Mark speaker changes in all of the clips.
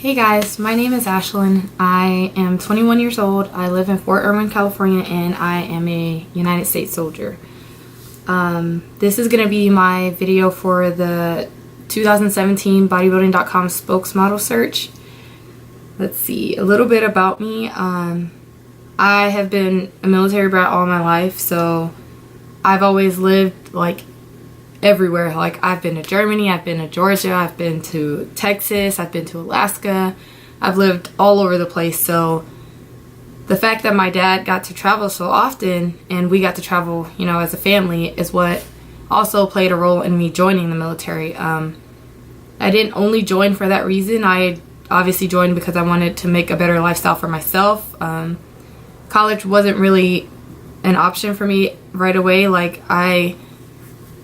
Speaker 1: Hey guys, my name is Ashlyn. I am 21 years old. I live in Fort Irwin, California, and I am a United States soldier. This is going to be my video for the 2017 Bodybuilding.com Spokesmodel search. Let's see, a little bit about me. I have been a military brat all my life, so I've always lived like everywhere. Like, I've been to Germany, I've been to Georgia, I've been to Texas, I've been to Alaska. I've lived all over the place. So the fact that my dad got to travel so often and we got to travel, you know, as a family is what also played a role in me joining the military. I didn't only join for that reason. I obviously joined because I wanted to make a better lifestyle for myself. College wasn't really an option for me right away. Like, I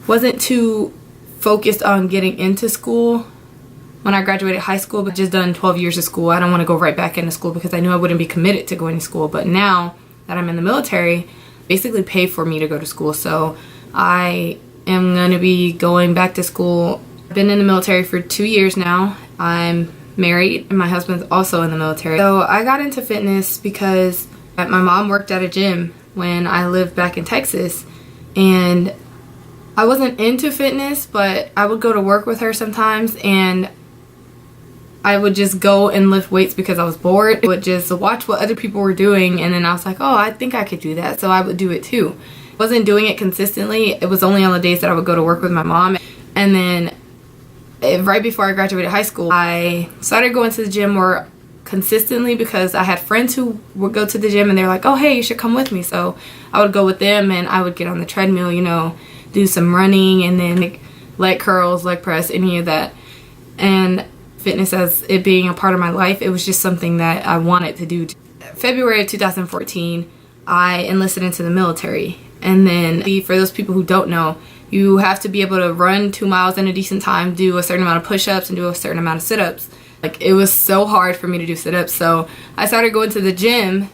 Speaker 1: wasn't too focused on getting into school when I graduated high school, but just done 12 years of school. I don't want to go right back into school because I knew I wouldn't be committed to going to school. But now that I'm in the military, basically pay for me to go to school. So I am going to be going back to school. I've been in the military for 2 years now. I'm married and my husband's also in the military. So I got into fitness because my mom worked at a gym when I lived back in Texas, and I wasn't into fitness, but I would go to work with her sometimes and I would just go and lift weights because I was bored. I would just watch what other people were doing, and then I was like, oh, I think I could do that, so I would do it too. I wasn't doing it consistently. It was only on the days that I would go to work with my mom. And then right before I graduated high school, I started going to the gym more consistently because I had friends who would go to the gym and they're like, oh, hey, you should come with me. So I would go with them and I would get on the treadmill, you know, do some running and then like leg curls, leg press, any of that. And fitness, as it being a part of my life, it was just something that I wanted to do. February of 2014, I enlisted into the military. And then for those people who don't know, you have to be able to run 2 miles in a decent time, do a certain amount of push-ups, and do a certain amount of sit-ups. Like, it was so hard for me to do sit-ups, so I started going to the gym.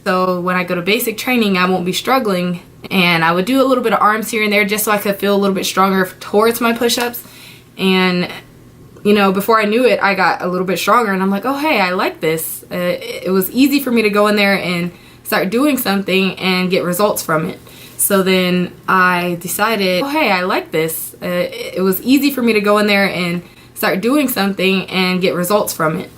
Speaker 1: So when I go to basic training, I won't be struggling, and I would do a little bit of arms here and there just so I could feel a little bit stronger towards my push-ups. And you know, before I knew it, I got a little bit stronger, and I'm like, oh, hey, I like this. It was easy for me to go in there and start doing something and get results from it. So then I decided, oh, hey, I like this. It was easy for me to go in there and start doing something and get results from it.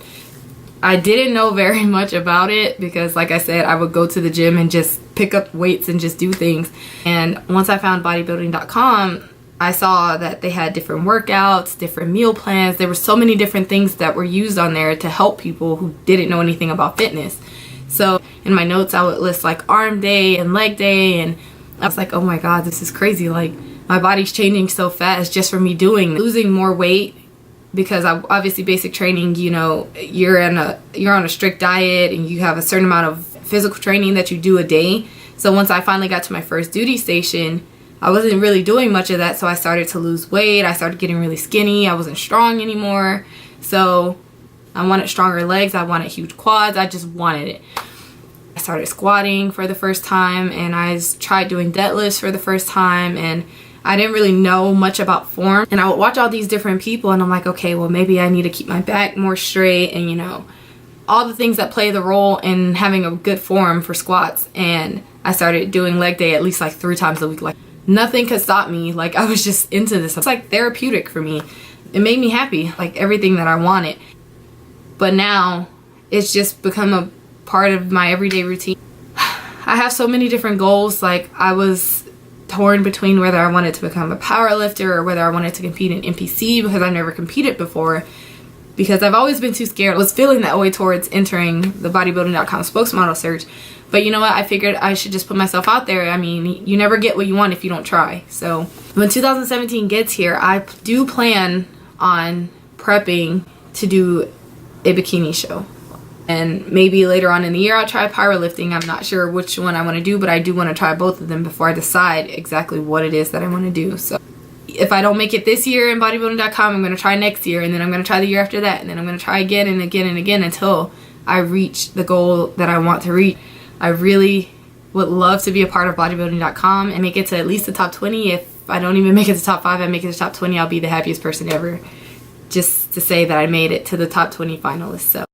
Speaker 1: I didn't know very much about it because, like I said, I would go to the gym and just pick up weights and just do things. And once I found bodybuilding.com, I saw that they had different workouts, different meal plans. There were so many different things that were used on there to help people who didn't know anything about fitness. So in my notes, I would list like arm day and leg day, and I was like, oh my God, this is crazy. Like, my body's changing so fast just from me losing more weight, because I obviously basic training, you know, you're on a strict diet and you have a certain amount of physical training that you do a day. So once I finally got to my first duty station, I wasn't really doing much of that, so I started to lose weight. I started getting really skinny. I wasn't strong anymore. So I wanted stronger legs. I wanted huge quads. I just wanted it. I started squatting for the first time, and I tried doing deadlifts for the first time, and I didn't really know much about form. And I would watch all these different people, and I'm like, okay, well, maybe I need to keep my back more straight, and you know, all the things that play the role in having a good form for squats. And I started doing leg day at least like 3 times a week. Like, nothing could stop me. Like, I was just into this. It's like therapeutic for me. It made me happy, like everything that I wanted. But now it's just become a part of my everyday routine. I have so many different goals. Like, I was torn between whether I wanted to become a power lifter or whether I wanted to compete in NPC, because I've never competed before, because I've always been too scared. I was feeling that way towards entering the bodybuilding.com spokesmodel search. But you know what? I figured I should just put myself out there. I mean, you never get what you want if you don't try. So when 2017 gets here, I do plan on prepping to do a bikini show. And maybe later on in the year I'll try powerlifting. I'm not sure which one I want to do, but I do want to try both of them before I decide exactly what it is that I want to do. So if I don't make it this year in bodybuilding.com, I'm going to try next year, and then I'm going to try the year after that, and then I'm going to try again and again and again until I reach the goal that I want to reach. I really would love to be a part of bodybuilding.com and make it to at least the top 20. If I don't even make it to top 5, I make it to top 20, I'll be the happiest person ever. just to say that I made it to the top 20 finalists. So